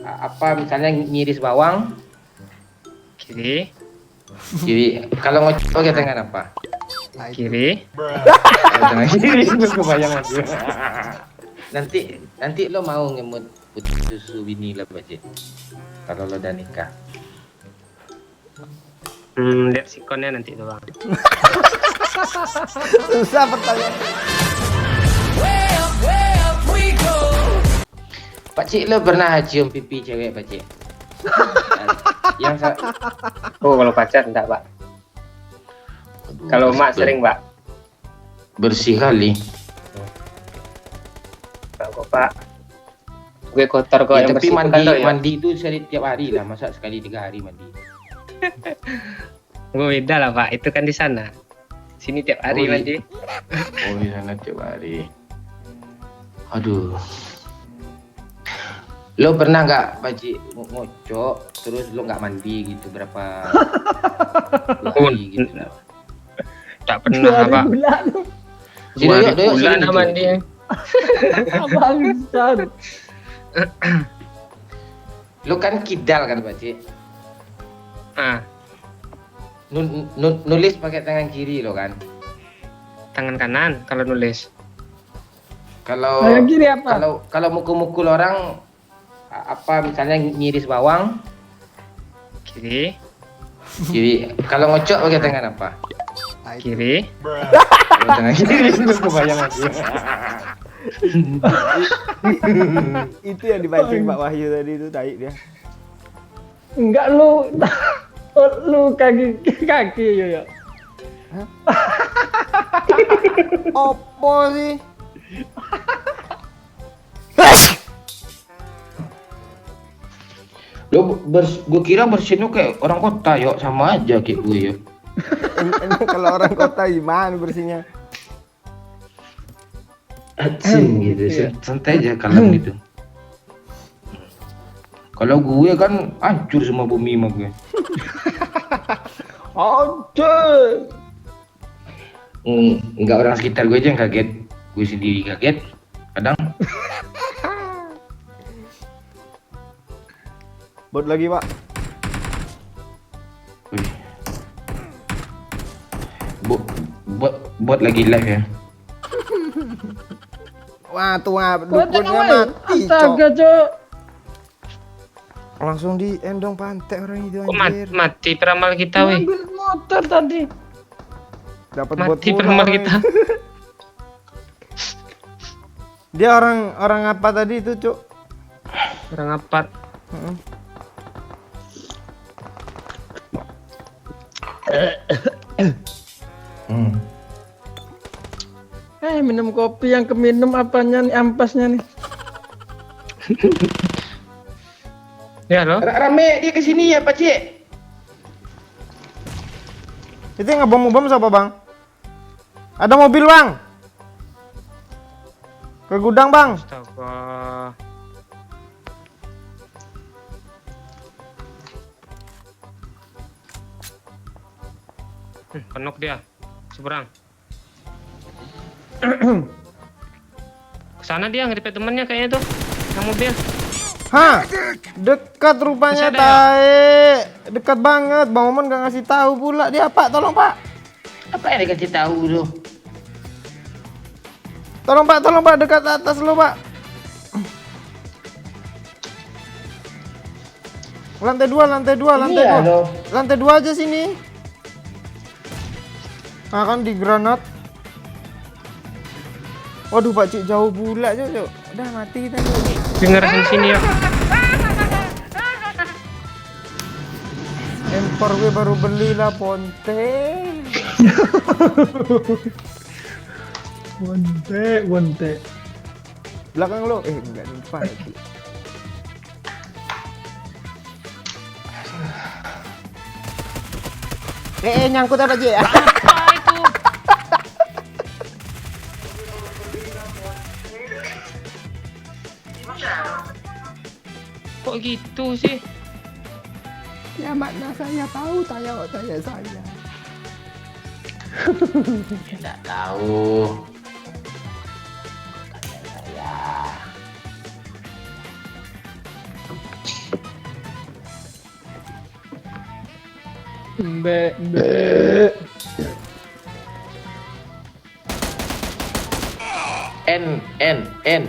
Apa misalnya ngiris bawang Kiri. kiri, kalau ngocok pakai tangan apa? Kiri. Tangan kiri. Lu kebayang lagi. nanti lo mau ngemut putih susu bini lo Bacit kalau lo udah nikah. Lihat sikonnya nanti doang. Susah pertanyaan. Pakcik lo pernah cium pipi cewek Pakcik? Oh, kalau pacar enggak, Pak. Kalau mak sering, Pak. Bersih kali. Enggak kok, Pak. Gue kotor kok Ya, yang tapi bersih bukan lo, ya. mandi itu tiap hari lah, masa sekali 3 hari mandi. Gue beda lah, Pak. Itu kan di sana. Sini tiap hari mandi. Oh di sana tiap hari. Aduh. Lo pernah nggak Pakcik ngocok terus lo nggak mandi gitu berapa hari gitu? Tak pernah, Pak. Bulan. Bulan mandi. Bangsat. Lo kan kidal kan Pakcik? Ah, Nulis pakai tangan kiri lo kan? tangan kanan kalau nulis. Kalau Tangan kiri apa? kalau mukul-mukul orang apa misalnya ngiris bawang Kiri. kalau ngocok pakai tangan apa? Kiri. Kalau tangan kiri. Lu kebayang lagi. Itu yang dipancing Pak Wahyu tadi itu taik dia. Enggak lu kaki yo. Opo sih? Lo gue kira bersihnya kayak orang kota yuk, sama aja kayak gue yuk. Ini kalau orang kota gimana bersihnya? Acim gitu, santai aja kalem gitu. Kalau gue kan hancur semua bumi mah gue. Aduh. Enggak orang sekitar gue aja yang kaget, gue sendiri kaget kadang. Bot lagi Pak. Wih. Bot lagi live ya. Wah tua Kuatnya dukunnya woi. mati Astaga, cok. Cok. Langsung di endong pantai orang itu Kok anjir. mati peramal kita, weh. Ngambil motor tadi. Dapat bot Mati pula peramal orang kita. itu. Dia orang apa tadi itu cok? Orang apa? Heeh. Minum kopi yang keminum apanya nih ampasnya nih. Ya, lo. Rame dia kesini ya Pakcik. Itu yang ngebom siapa bang? Ada mobil bang. Ke gudang bang. Astaga. Kenok dia. Seberang. Kesana dia ngeripet temennya kayaknya tuh. Yang mobil. Hah? Dekat rupanya Masih ada ya? tae. Dekat banget. Bang Oman gak ngasih tahu pula. Dia Pak, tolong Pak. Apa yang dikasih tahu lo? Tolong Pak, dekat atas lo Pak. Lantai dua. Iya, lo. Lantai 2 aja sini. Nah kan di granat. Waduh Pak Cik jauh pula Cok. Udah mati kita Cok. Dengar sini ya. Empor gue baru beli lah ponte. Wonte. Belakang lo. Enggak lupa lagi. Nyangkut apa Cik? Apa itu? Kok gitu sih? Ya makna saya tahu, tanya saya. Enggak tahu. Tanya saya. Be. N.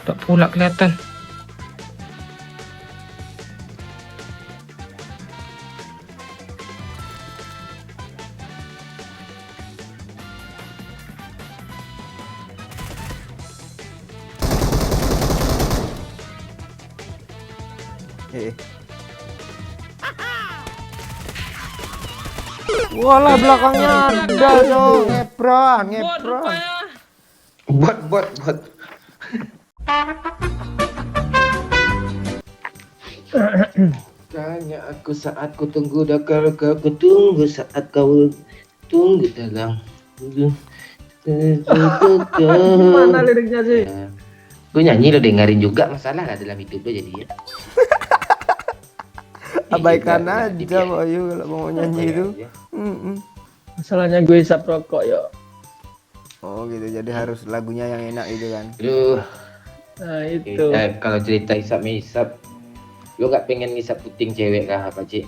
Tak pula kelihatan. Walah belakangnya ada Cok. Ngepron. Bot. Tanya aku saat ku tunggu dakar ku tunggu saat kau tunggu dalam. Mana liriknya sih? Gue nyanyi lo dengerin juga, masalah lah dalam hidup lo jadi ya. Abaikan Iya, aja Bayu kalau mau nyanyi itu. Masalahnya gue isap rokok yo. Oh gitu, jadi harus lagunya yang enak gitu kan. Aduh, Nah itu. kalau cerita hisap-hisap, lo gak pengen ngisap puting cewek kah apa Cik?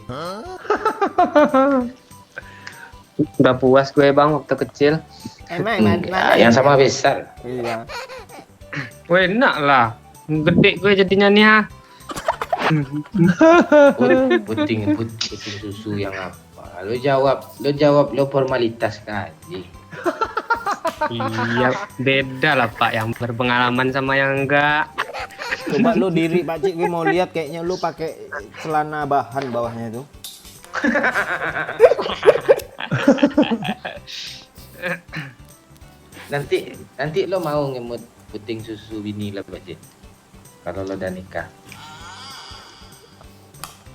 Udah puas gue bang waktu kecil. Emang Yang sama besar. Iya. Weh enak lah. Gede gue jadinya nih ha. Puting susu yang apa? Lo jawab lo formalitas kali. Iya beda lah pak, yang berpengalaman sama yang enggak. Coba lu diri Pak Cik, gue mau lihat kayaknya lu pakai celana bahan bawahnya itu. nanti lo mau ngemut puting susu bini lah Pak Cik? Kalau lo udah nikah.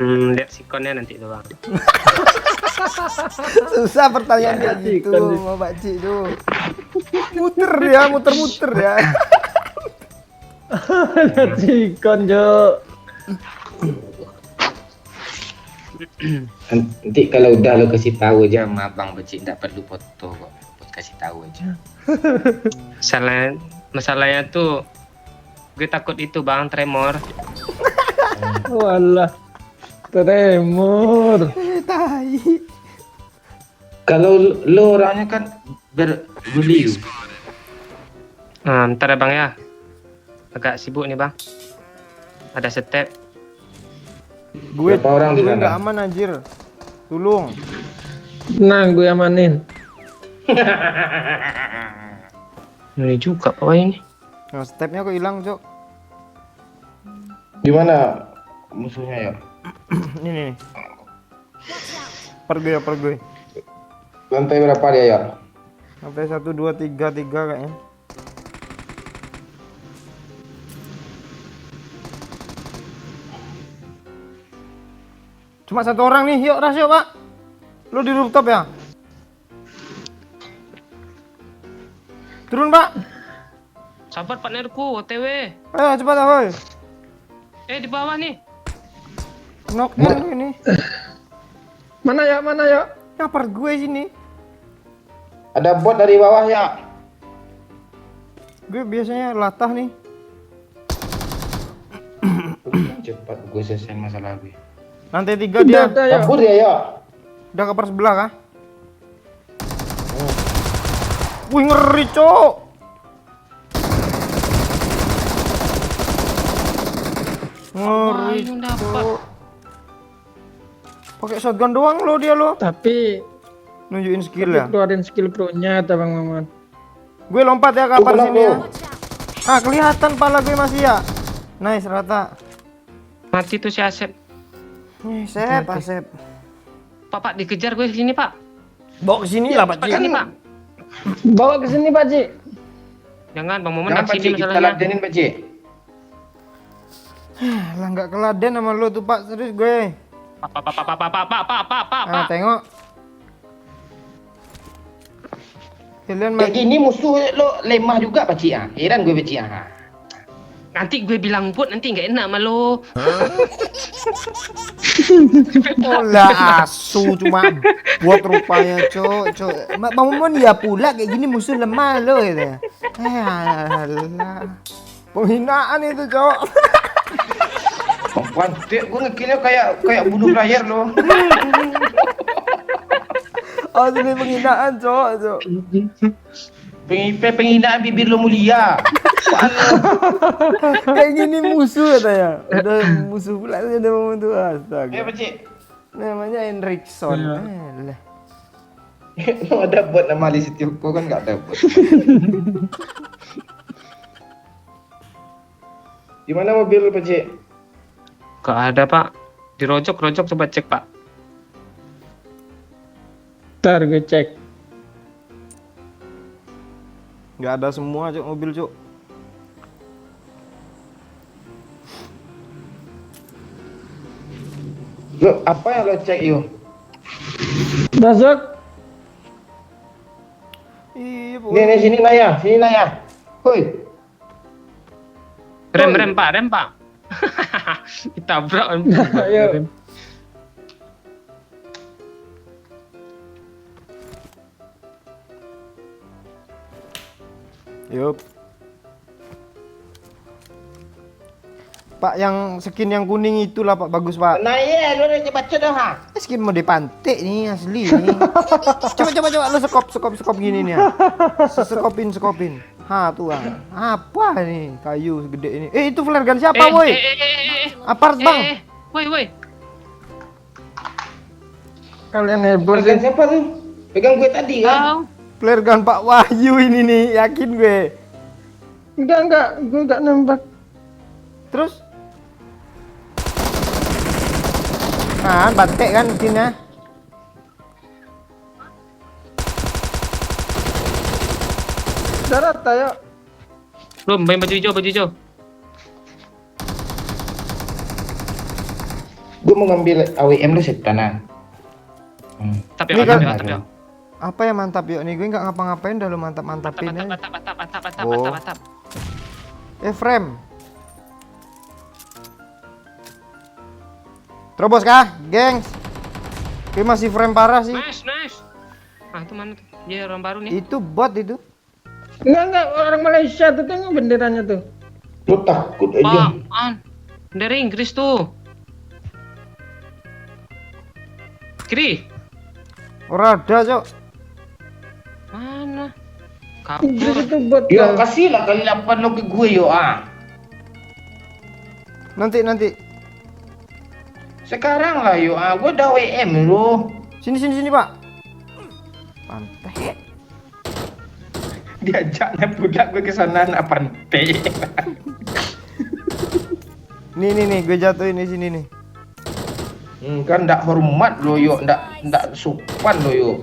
Lihat sikonnya nanti tuh bang. Susah pertanyaan Ya, kayak gitu kan. sama Pak Cik tuh. Muter ya. Cikon Jo. Nanti kalau udah lo kasih tahu aja sama abang Pak Cik, nggak perlu foto kok. Kasih tahu aja. Masalahnya tuh gue takut itu bang, tremor. Walah. Tremor. Tai. Kalau lo orangnya kan berbeliau. Ntar ya bang ya. Agak sibuk nih bang. Ada step. Gue Berapa orang di sana? nggak aman anjir. Tolong. Tenang gue amanin. Ini juga pak ini. Nah, stepnya kok hilang, Cok. Di mana musuhnya ya? Ini nih. Per gue. Lantai berapa dia ya? Sampai 1 2 3 kayaknya. Cuma satu orang nih, yuk Ras yuk Pak. Lu di rooftop ya? Turun Pak. Sabar partnerku, OTW. Ayo cepat ahoy. Di bawah nih. Knock ini. Mana ya? Nyapar gue sini. Ada bot dari bawah ya? Gue biasanya latah nih. Cepat gue selesai masalah gue. Lantai 3 dia. Udah ya. Kabur dia ya? Udah ke per sebelah kah? Wih ngeri Cok. Ngeri Wah, dapat. Cok. Pakai shotgun doang lo dia lo. Tapi Nunjukin skill ya. keluarin skill pro-nya atau Bang Maman. Gue lompat ya ke apar Tuh, sini ya. tuh. Ah kelihatan pala gue masih ya. Nice rata. Mati tuh si Asep. Nih Sep, Oke. Asep. Pak dikejar gue sini pak. Bawa ke sini lah Pak Cepat Cik. sini pak. Bawa ke sini Pak Cik. Jangan Bang Momen Jangan nak Pak sini Cik, kita masalahnya. ladenin Pak Cik. Lah nggak keladen sama lo tuh Pak, serius gue. Pak. Ah tengok. Kalian Kayak gini musuh lo lemah juga Pak Cik ah. Heran gue Pak Cik ah. Nanti gue bilang put, nanti nggak enak sama lo. Olah asu cuma buat rupanya Cok. Bang Momon ya pula kayak gini musuh lemah lo gitu. Alah. Penghinaan itu Cok. Pantek, gue ngekillnya kayak bunuh player loh. Asli penghinaan, Cok, Cok. Penghinaan bibir lo mulia. Kayak gini musuh katanya. Udah musuh pula ada momentum astaga. Ya, Pakcik. Namanya Henrikson. Iya. Alah. Mau ada buat nama di situ, kok kan nggak ada buat. Di mana mobil lu, Pakcik? Gak ada pak. Dirojok coba cek pak. Ntar gue cek. Nggak ada semua, Cok, mobil, Cok. Lo apa yang lo cek yuk? Masuk. Iya, Nih, sini Naya. Hoi. Rem pak. Ditabrak. Ayo. Yup. Pak, yang skin yang kuning itulah Pak, bagus Pak. Naya, lo udah baca dah ha? Skin mode pantai nih asli nih. Coba lu sekop gini nih ya. Sekopin. Ha tuh Bang. Apa nih kayu segede ini? Itu flare gun siapa woi? Apart Bang. Woi. Kalian heboh Pegang sih. siapa tuh? Pegang gue tadi kan? Flare gun Pak Wahyu ini nih, yakin gue. Enggak, gue enggak nembak. Terus? Nah, bantek kan skinnya. Darat, ayo. Belum, main baju hijau. Gue mau ngambil AWM lu setanan. Tapi Ini kan- tapi. Apa yang mantap yuk nih? Gue nggak ngapa-ngapain dah lu mantap-mantapin aja. Mantap. Frame. Terobos kah, gengs? Gue masih frame parah sih. Nice. Ah, itu mana tuh? Dia orang baru nih. Itu bot itu. Enggak, orang Malaysia tuh tengok benderanya tuh. Lu takut aja. Apaan? Dari Inggris tuh. Kiri. Ora ada, Cok. Mana? Inggris Kabur. itu bot. Yuk, Kal. kasih lah kali 8 lo ke gue yuk ah. Nanti. Sekarang lah yuk ah. Gue udah WM lu. Sini, Pak. Pantai. Diajaknya pula gue ke sana nak pantai. Nih, gue jatuhin di sini nih. Kan ndak hormat lo yuk, ndak sopan lo yuk.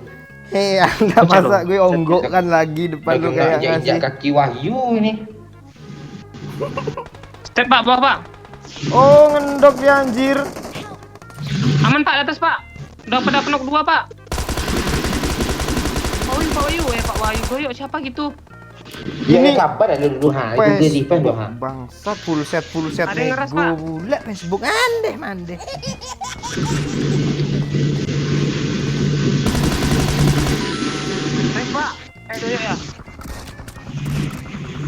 Hei, Anda masa gue onggok kan lagi depan lu kayak injak ngasih. kaki Wahyu ini. Step pak, bawah pak. Oh, ngendok ya anjir. Aman pak, di atas pak. Udah pada penok 2 pak. Pak Wahyu, goyok siapa gitu? Ini Ini- kabar ada dulu ha. Itu dia defend lo ha. Bangsat full set Ada yang ngeras, Pak. nego pula Facebook mandeh. Naik pak. Goyok ya.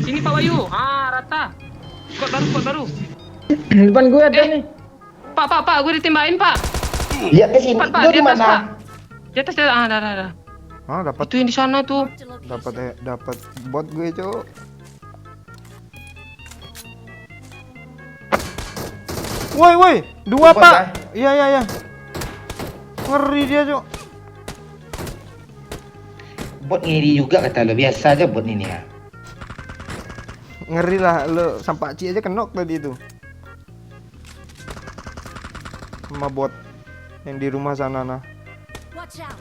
Sini Pak Wahyu. Rata. Squad baru. Depan gue ada nih. Pak, gue ditembakin pak. Lihat ke sini. Pak, Lu di di atas pak. mana? Di atas, dah. Ah, dapat Itu yang di sana tuh. dapat bot gue, Cok. Woi, 2 Bot, Pak. ah? Iya. Ngeri dia, Cok. Bot ngiri juga kata lo. Biasa aja bot ini ya. Ngeri lah lo sampai Ci aja kenok tadi itu. Sama bot yang di rumah sana nah. Watch out!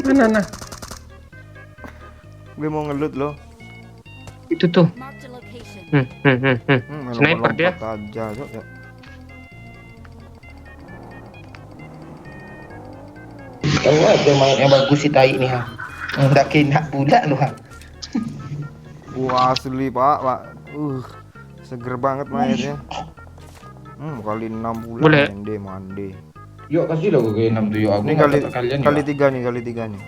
Mana nah? Gue mau ngelut lo. Itu tuh. Marked a location. Sniper dia. lompat aja, Cok, ya. Tahu aja main yang bagus si tai nih ha. Ndak kena pula lo ha. Wah, asli, Pak. Seger banget mainnya. Kali 6 bulan Boleh. mande. Yuk kasih lo gue 6 tuh yuk. Aku Ini nggak kali dapat kalian kali yuk. 3 nih, kali 3 nih.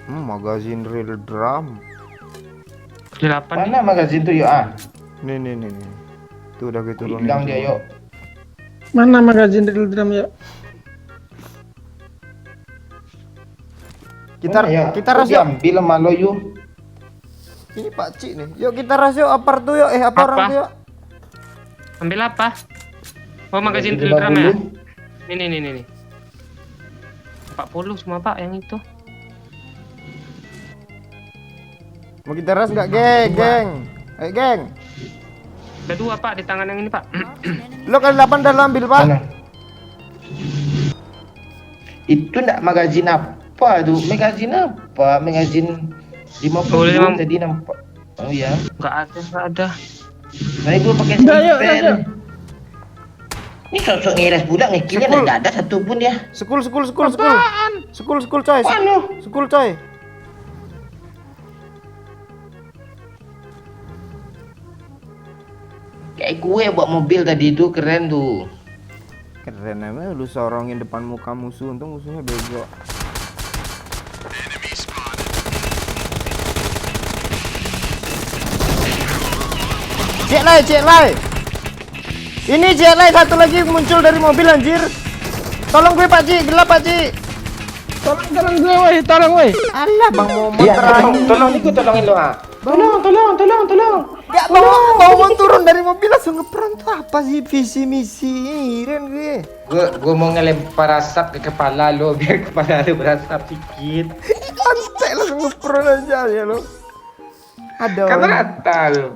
Magazine real drum. Di 8 nih. Mana magazin tuh yuk ah? Nih. Tuh udah gue turunin. Hilang dia yuk. Mana magazin drill drum ya? Kita ras yuk. ambil sama lo yuk. Ini Pak Cik nih. Yuk kita ras yuk. Apar tuh yuk. Apa orang tuh yuk? Ambil apa? Oh, magazin drill drum ya? Nih. 40 semua Pak yang itu. Mau kita ras nggak geng? Ayo geng. Ada 2 Pak di tangan yang ini Pak. Marked an enemy. Lo kali 8 dah lo ambil Pak. Mana? Itu enggak magazin apa tuh? Magazin apa? Magazin 50 tadi nampak. Oh iya. Enggak ada. Nah itu pakai Udah, yuk, sniper. yuk. Ini sosok ngeres budak ngekilnya Sekul. enggak ada satu pun ya. Sekul coy. Apaan? Sekul coy. Kayak gue bawa mobil tadi itu keren tuh. Keren emang lu sorongin depan muka musuh, untung musuhnya bego. Cek lai. Ini cek lai satu lagi muncul dari mobil anjir. Tolong gue Pak Ci, gelap Pak Ci. Tolong gue woi, tolong woi. Alah Bang Momon Iya, terakhir. tolong ikut tolongin lo ah. Tolong. Gak Bang Momon turun dari mobil langsung ngeperan tuh apa sih visi misi Iren gue. Gue mau ngelempar asap ke kepala lo biar kepala lo berasap sedikit. Santai langsung ngeperan aja ya lo. Ada Kan orang. rata lo.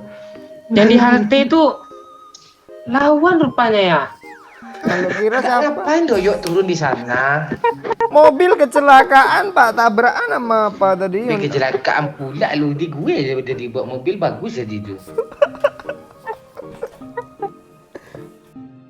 Yang di halte itu lawan rupanya ya. Kalau kira siapa? Ngapain doyok turun di sana? Mobil kecelakaan Pak, tabrakan sama apa tadi? Dia kecelakaan pula lo di gue udah dibawa mobil bagus jadi itu.